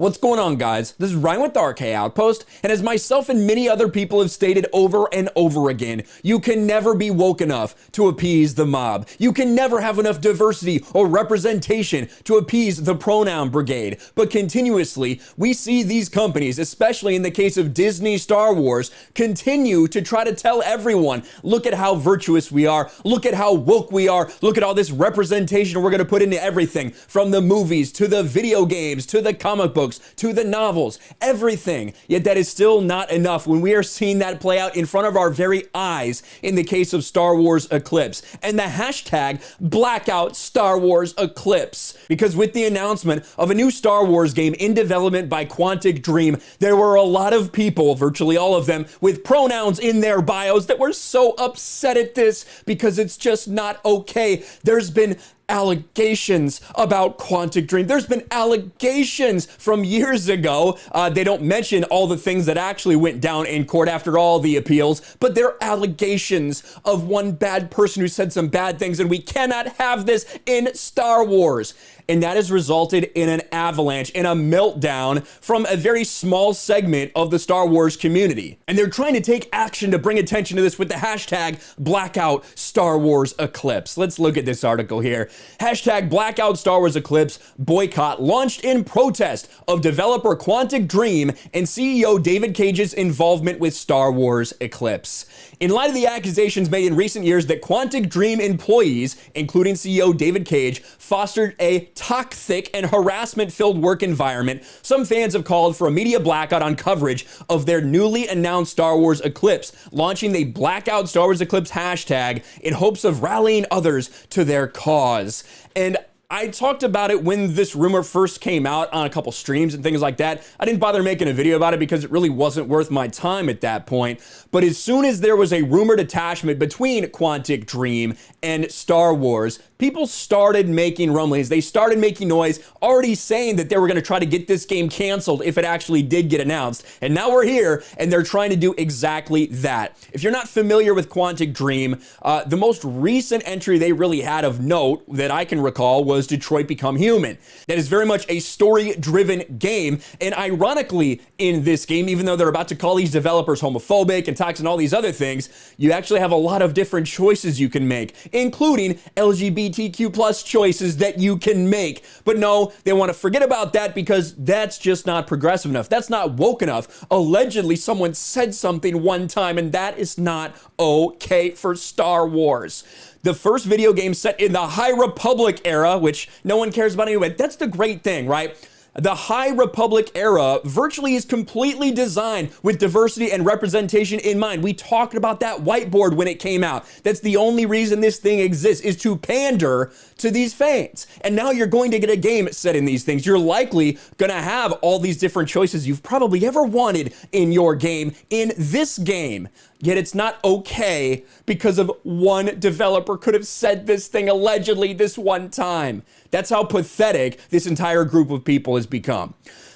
What's going on, guys? This is Ryan with the RK Outpost, and as myself and many other people have stated over and over again, you can never be woke enough to appease the mob. You can never have enough diversity or representation to appease the pronoun brigade. But continuously, we see these companies, especially in the case of Disney Star Wars, continue to try to tell everyone, look at how virtuous we are, look at how woke we are, look at all this representation we're going to put into everything, from the movies to the video games to the comic books to the novels, everything. Yet that is still not enough when we are seeing that play out in front of our very eyes in the case of Star Wars Eclipse and the hashtag Blackout Star Wars Eclipse. Because with the announcement of a new Star Wars game in development by Quantic Dream, there were a lot of people, virtually all of them, with pronouns in their bios that were so upset at this because it's just not okay. There's been allegations about Quantic Dream. There's been allegations from years ago. They don't mention all the things that actually went down in court after all the appeals, but they're allegations of one bad person who said some bad things, and we cannot have this in Star Wars. And that has resulted in an avalanche, in a meltdown from a very small segment of the Star Wars community. And they're trying to take action to bring attention to this with the hashtag Blackout Star Wars Eclipse. Let's look at this article here. Hashtag Blackout Star Wars Eclipse boycott launched in protest of developer Quantic Dream and CEO David Cage's involvement with Star Wars Eclipse. In light of the accusations made in recent years that Quantic Dream employees, including CEO David Cage, fostered a toxic and harassment-filled work environment, some fans have called for a media blackout on coverage of their newly announced Star Wars Eclipse, launching the Blackout Star Wars Eclipse hashtag in hopes of rallying others to their cause. And I talked about it when this rumor first came out on a couple streams and things like that. I didn't bother making a video about it because it really wasn't worth my time at that point. But as soon as there was a rumored attachment between Quantic Dream and Star Wars, people started making rumblings. They started making noise, already saying that they were going to try to get this game canceled if it actually did get announced. And now we're here, and they're trying to do exactly that. If you're not familiar with Quantic Dream, the most recent entry they really had of note that I can recall was Detroit Become Human. That is very much a story-driven game. And ironically, in this game, even though they're about to call these developers homophobic and toxic and all these other things, you actually have a lot of different choices you can make, including LGBTQ plus choices that you can make. But no, they want to forget about that because that's just not progressive enough. That's not woke enough. Allegedly, someone said something one time, and that is not okay for Star Wars. The first video game set in the High Republic era, which no one cares about anyway. That's the great thing, right? The High Republic era virtually is completely designed with diversity and representation in mind. We talked about that whiteboard when it came out. That's the only reason this thing exists, is to pander to these fans. And now you're going to get a game set in these things. You're likely going to have all these different choices you've probably ever wanted in your game, in this game. Yet it's not okay because of one developer could have said this thing allegedly this one time. That's how pathetic this entire group of people has become.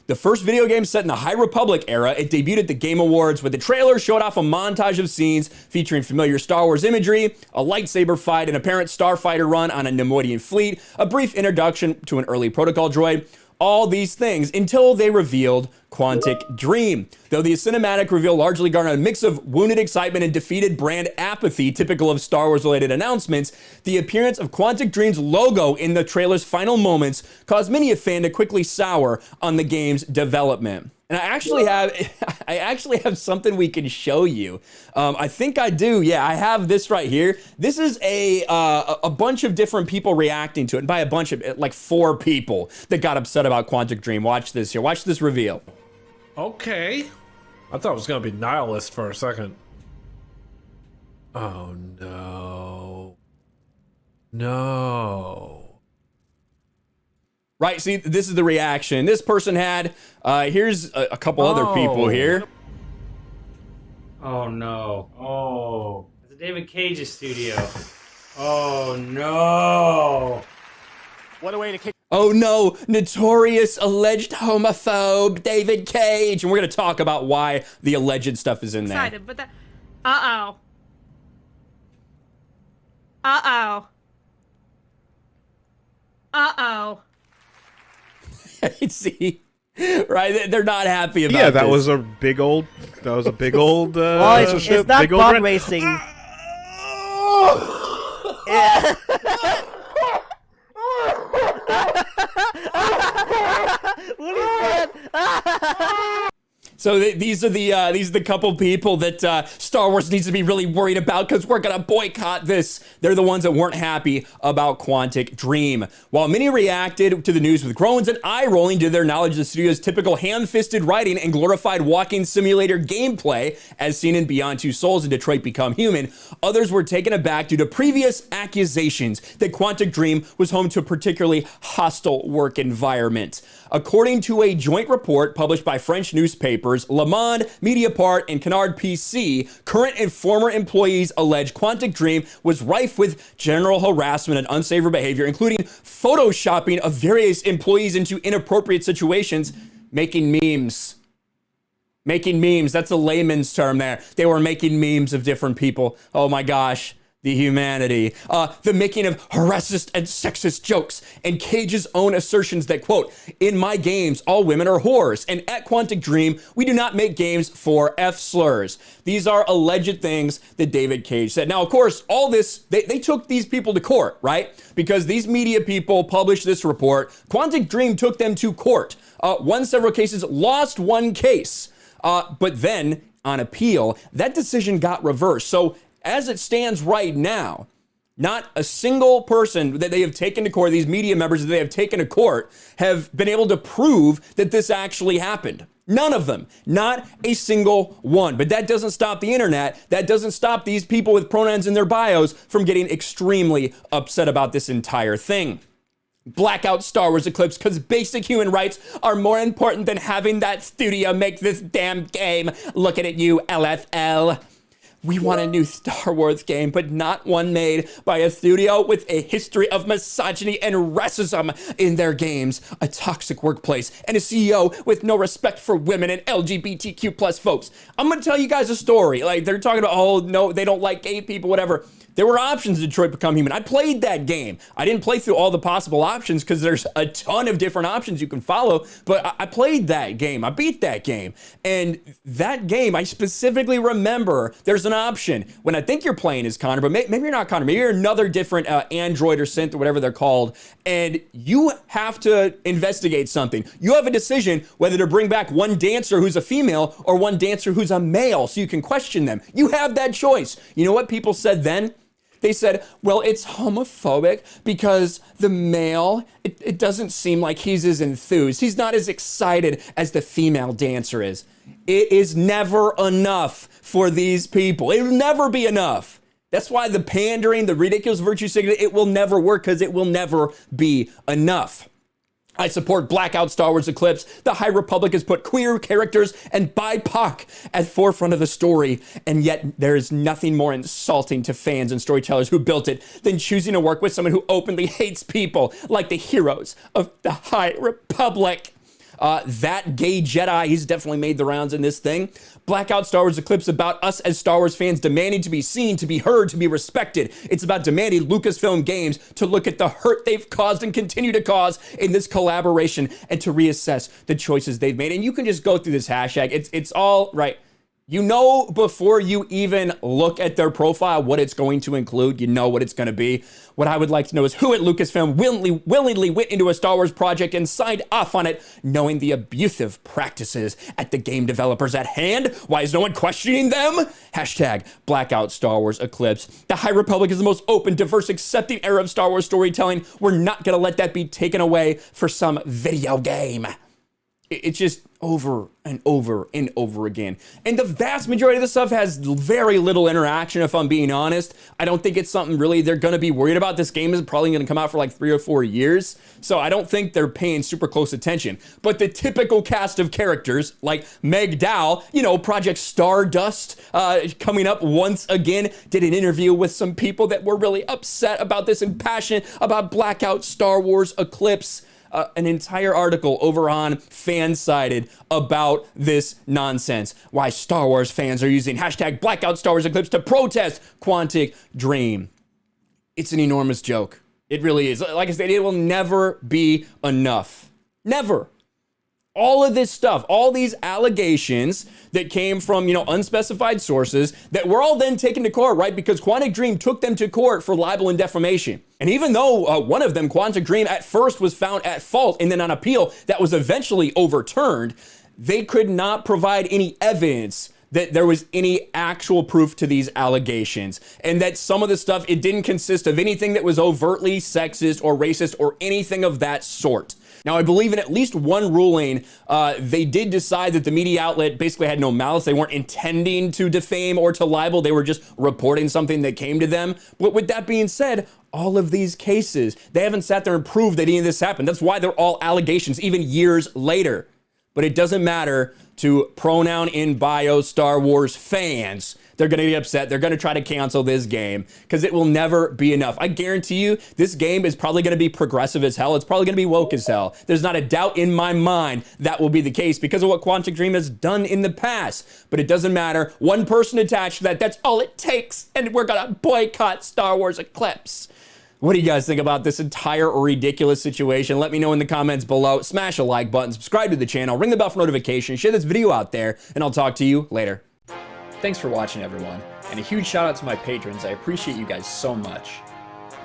The first video game set in the High Republic era, it debuted at the Game Awards with the trailer showed off a montage of scenes featuring familiar Star Wars imagery, a lightsaber fight, an apparent starfighter run on a Neimoidian fleet, a brief introduction to an early protocol droid, all these things until they revealed Quantic Dream. Though the cinematic reveal largely garnered a mix of wounded excitement and defeated brand apathy typical of Star Wars related announcements, the appearance of Quantic Dream's logo in the trailer's final moments caused many a fan to quickly sour on the game's development. And I actually have something we can show you. I think I do. Yeah, I have this right here. This is a bunch of different people reacting to it. And by a bunch of, like 4 people that got upset about Quantic Dream. Watch this here. Watch this reveal. Okay. I thought it was going to be nihilist for a second. Oh, no. No. Right, see, this is the reaction this person had. Here's a couple other people here. Oh no. Oh. It's a David Cage's studio. Oh no. What a way to kick. Oh no, notorious alleged homophobe David Cage. And we're going to talk about why the alleged stuff is in there. Excited, but that. Uh-oh. Uh-oh. Uh-oh. See, Right? They're not happy about Yeah, that this. was a big old. That was a big old. Well, it's not big old bug rant. racing. What is that? So these are the couple people that Star Wars needs to be really worried about because we're gonna boycott this. They're the ones that weren't happy about Quantic Dream. While many reacted to the news with groans and eye rolling due to their knowledge of the studio's typical ham-fisted writing and glorified walking simulator gameplay, as seen in Beyond Two Souls and Detroit Become Human, others were taken aback due to previous accusations that Quantic Dream was home to a particularly hostile work environment. According to a joint report published by French newspapers Le Monde, Mediapart, and Canard PC, current and former employees allege Quantic Dream was rife with general harassment and unsavory behavior, including photoshopping of various employees into inappropriate situations, making memes. Making memes, that's a layman's term there. They were making memes of different people. Oh my gosh. The humanity, the making of racist and sexist jokes, and Cage's own assertions that, quote, in my games, all women are whores, and at Quantic Dream, we do not make games for F-slurs. These are alleged things that David Cage said. Now, of course, all this, they took these people to court, right? Because these media people published this report. Quantic Dream took them to court, won several cases, lost one case, but then on appeal, that decision got reversed. So as it stands right now, not a single person that they have taken to court, these media members that they have taken to court, have been able to prove that this actually happened. None of them, not a single one. But that doesn't stop the internet. That doesn't stop these people with pronouns in their bios from getting extremely upset about this entire thing. Blackout Star Wars Eclipse, because basic human rights are more important than having that studio make this damn game. Looking at you, LFL. We want a new Star Wars game, but not one made by a studio with a history of misogyny and racism in their games, a toxic workplace, and a CEO with no respect for women and LGBTQ plus folks. I'm gonna tell you guys a story. Like, they're talking about, oh, no, they don't like gay people, whatever. There were options in Detroit Become Human. I played that game. I didn't play through all the possible options because there's a ton of different options you can follow, but I played that game. I beat that game. And that game, I specifically remember there's an option when I think you're playing as Connor, but maybe you're not Connor. Maybe you're another different android or synth or whatever they're called, and you have to investigate something. You have a decision whether to bring back one dancer who's a female or one dancer who's a male so you can question them. You have that choice. You know what people said then? They said, well, it's homophobic because the male, it doesn't seem like he's as enthused. He's not as excited as the female dancer is. It is never enough for these people. It will never be enough. That's why the pandering, the ridiculous virtue signaling, it will never work because it will never be enough. I support Blackout Star Wars Eclipse. The High Republic has put queer characters and BIPOC at forefront of the story, and yet there is nothing more insulting to fans and storytellers who built it than choosing to work with someone who openly hates people like the heroes of the High Republic. That gay Jedi, he's definitely made the rounds in this thing. Blackout Star Wars Eclipse about us as Star Wars fans demanding to be seen, to be heard, to be respected. It's about demanding Lucasfilm Games to look at the hurt they've caused and continue to cause in this collaboration and to reassess the choices they've made. And you can just go through this hashtag. It's all right. You know before you even look at their profile what it's going to include. You know what it's going to be. What I would like to know is who at Lucasfilm willingly went into a Star Wars project and signed off on it, knowing the abusive practices at the game developers at hand. Why is no one questioning them? Hashtag Blackout Star Wars Eclipse. The High Republic is the most open, diverse, accepting era of Star Wars storytelling. We're not going to let that be taken away for some video game. It's just over and over and over again. And the vast majority of the stuff has very little interaction, if I'm being honest. I don't think it's something really they're going to be worried about. This game is probably going to come out for like 3 or 4 years. So I don't think they're paying super close attention. But the typical cast of characters, like Meg Dow, you know, Project Stardust, coming up once again, did an interview with some people that were really upset about this and passionate about Blackout Star Wars Eclipse. An entire article over on Fansided about this nonsense. Why Star Wars fans are using hashtag Blackout Star Wars Eclipse to protest Quantic Dream. It's an enormous joke. It really is. Like I said, it will never be enough. Never. All of this stuff, all these allegations that came from, unspecified sources that were all then taken to court, right? Because Quantic Dream took them to court for libel and defamation. And even though one of them, Quantic Dream, at first was found at fault and then on appeal, that was eventually overturned, they could not provide any evidence that there was any actual proof to these allegations, and that some of the stuff, it didn't consist of anything that was overtly sexist or racist or anything of that sort. Now, I believe in at least one ruling, they did decide that the media outlet basically had no malice. They weren't intending to defame or to libel. They were just reporting something that came to them. But with that being said, all of these cases, they haven't sat there and proved that any of this happened. That's why they're all allegations, even years later. But it doesn't matter to pronoun in bio Star Wars fans. They're going to get upset. They're going to try to cancel this game because it will never be enough. I guarantee you this game is probably going to be progressive as hell. It's probably going to be woke as hell. There's not a doubt in my mind that will be the case because of what Quantic Dream has done in the past. But it doesn't matter. One person attached to that, that's all it takes. And we're going to boycott Star Wars Eclipse. What do you guys think about this entire ridiculous situation? Let me know in the comments below. Smash a like button, subscribe to the channel, ring the bell for notifications, share this video out there, and I'll talk to you later. Thanks for watching, everyone, and a huge shout out to my patrons. I appreciate you guys so much.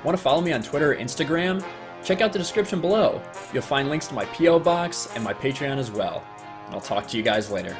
Want to follow me on Twitter or Instagram? Check out the description below. You'll find links to my P.O. box and my Patreon as well. And I'll talk to you guys later.